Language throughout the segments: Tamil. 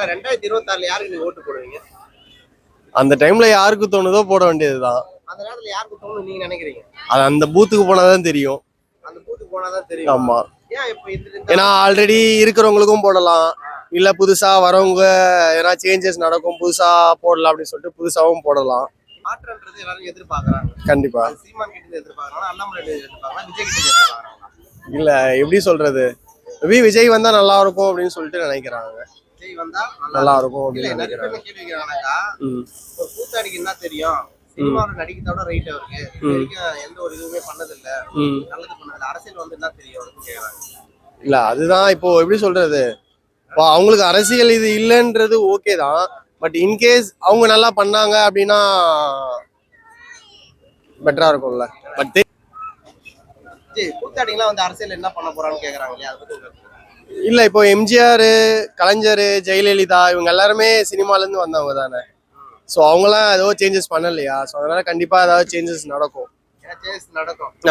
2026 யாருக்கு நீங்க ஓட்டு போடுவீங்க? அந்த டைம்ல யாருக்கு தோணுதோ போட வேண்டியதுதான். அந்த நேரத்துல யாருக்கு தோணும் நீங்க நினைக்கிறீங்க? அது அந்த பூத்துக்கு போனாதான் தெரியும். அந்த பூத்துக்கு போனாதான் தெரியும். ஆமா. ஏன் இப்ப ஏன்னா ஆல்ரெடி இருக்கிறவங்களுக்கும் போடலாம், இல்ல புதுசா வரவங்க ஏன்னா சேஞ்சஸ் நடக்கும் புதுசா போடலாம் அப்படின்னு சொல்லிட்டு புதுசாவும் போடலாம். மாற்றம்ன்றது எல்லாரும் எதிர்பார்க்கறாங்க. கண்டிப்பா. சீமான் கிட்ட எதிர்பார்க்கறாங்க, அண்ணாமலை கிட்ட எதிர்பார்க்கறாங்க, விஜய் கிட்ட எதிர்பார்க்கறாங்க. இல்ல எப்படி சொல்றது, விஜய் வந்தா நல்லா இருக்கும் அப்படின்னு சொல்லிட்டு நினைக்கிறாங்க. விஜய் வந்தா நல்லா இருக்கும் அப்படின்னு நினைக்கிறாங்க. நிறைய கேள்வி கேக்குறாங்கக்கா. ஒரு கூத்தாடிக்கு என்ன தெரியும்? சினிமாவோட நடிக்கிறதோட ரைட் அவருக்கு. இது வரைக்கும் எந்த ஒரு இதுவுமே பண்ணதில்ல, நல்லது பண்ணதில்ல. அரசியல் வந்து என்ன தெரியும் அவருக்கு கேக்குறாங்க. இல்ல அதுதான் இப்போ எப்படி சொல்றது, இப்போ அவங்களுக்கு அரசியல் இது இல்லைன்றது ஓகே தான். பட் இன்கேஸ் அவங்க நல்லா பண்ணாங்க அப்படின்னா பெட்டரா இருக்கும்ல. பட் கூத்தாடிங்களாம் வந்து அரசியல் என்ன பண்ண போறான்னு கேக்குறாங்க இல்லையா, அதை பத்தி இல்ல இப்போ எம்ஜிஆர், கலைஞர், ஜெயலலிதா இவங்க எல்லாருமே சினிமால இருந்து வந்தவங்க தானே. ஸோ அவங்களாம் ஏதோ சேஞ்சஸ் பண்ணலையா, ஸோ அதனால கண்டிப்பா ஏதாவது சேஞ்சஸ் நடக்கும்.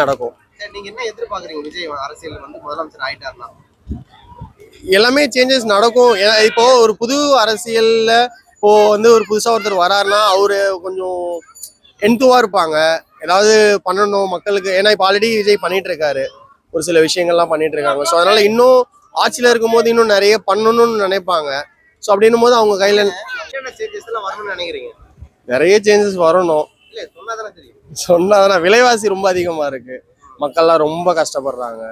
நடக்கும். நீங்க என்ன எதிர்பார்க்கறீங்க? விஜய் அரசியல் வந்து முதலமைச்சர் ஆயிட்டாருன்னா எல்லாமே சேஞ்சஸ் நடக்கும். இப்போ ஒரு புது அரசியல்ல இப்போ வந்து ஒரு புதுசா ஒருத்தர் வராருன்னா அவரு கொஞ்சம் என்துவா இருப்பாங்க, ஏதாவது பண்ணணும் மக்களுக்கு. ஏன்னா இப்போ ஆல்ரெடி விஜய் பண்ணிட்டு இருக்காரு, ஒரு சில விஷயங்கள்லாம் பண்ணிட்டு இருக்காங்க. ஸோ அதனால இன்னும் ஆட்சியில இருக்கும் போது இன்னும் நிறைய பண்ணணும்னு நினைப்பாங்க. ஸோ அப்படின்னும் போது அவங்க கையில நிறைய சேஞ்சஸ் வரணும். சொன்னாதான் விலைவாசி ரொம்ப அதிகமா இருக்கு, மக்கள்லாம் ரொம்ப கஷ்டப்படுறாங்க.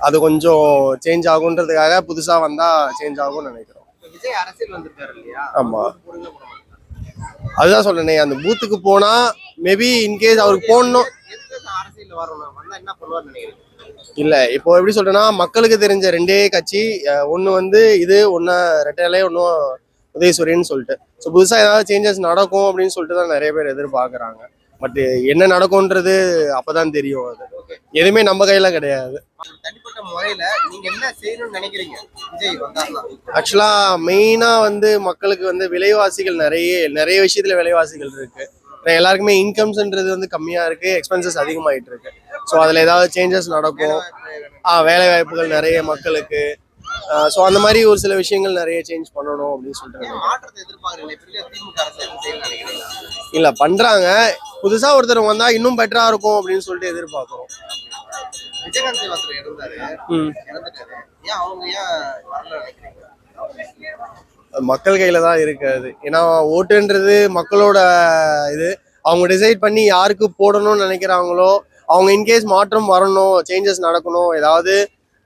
அது கொஞ்சம் சேஞ்ச் ஆகுன்றதுக்காக புதுசா வந்தா சேஞ்ச் ஆகும்னு நினைக்கிறோம். ஆமா, அதுதான் சொல்றேனே, அந்த பூத்துக்கு போனா மேபி இன்கேஸ் அவருக்கு போடணும். இல்ல இப்போ எப்படி சொல்றேன்னா, மக்களுக்கு தெரிஞ்ச ரெண்டே கட்சி, ஒண்ணு வந்து இது, ஒன்னு ரெட்டையிலே, ஒன்னும் உதயசூரியன் சொல்லிட்டு. ஸோ புதுசா ஏதாவது சேஞ்சஸ் நடக்கும் அப்படின்னு சொல்லிட்டு தான் நிறைய பேர் எதிர்பார்க்கறாங்க. பட் என்ன நடக்கும்ன்றது அப்பதான் தெரியும். அது எதுவுமே நம்ம கையில கிடையாது. ஆக்சுவலா மெயினா வந்து மக்களுக்கு வந்து விலைவாசிகள் நிறைய விஷயத்துல விலைவாசிகள் இருக்கு. எல்லாருக்குமே இன்கம்ஸ்ன்றது வந்து கம்மியா இருக்கு, எக்ஸ்பென்சஸ் அதிகமாயிட்டு இருக்கு. ஸோ அதுல ஏதாவது சேஞ்சஸ் நடக்கும். வேலை வாய்ப்புகள் நிறைய மக்களுக்கு. ஸோ அந்த மாதிரி ஒரு சில விஷயங்கள் நிறைய சேஞ்ச் பண்ணணும் அப்படின்னு சொல்லிட்டு இல்ல பண்றாங்க. புதுசா ஒருத்தர் வந்தா இன்னும் பெட்டரா இருக்கும் அப்படின்னு சொல்லிட்டு எதிர்பார்க்கிறோம். மக்கள் கையில தான் இருக்காது. ஏன்னா ஓட்டுன்றது மக்களோட இது. அவங்க டிசைட் பண்ணி யாருக்கு போடணும்னு நினைக்கிறாங்களோ, அவங்க இன்கேஸ் மாற்றம் வரணும், சேஞ்சஸ் நடக்கணும், ஏதாவது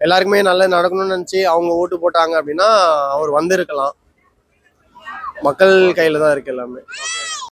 எல்லாருக்குமே நல்லது நடக்கணும்னு நினைச்சு அவங்க ஓட்டு போட்டாங்க அப்படின்னா அவர் வந்திருக்கலாம். மக்கள் கையில தான் இருக்கு எல்லாமே.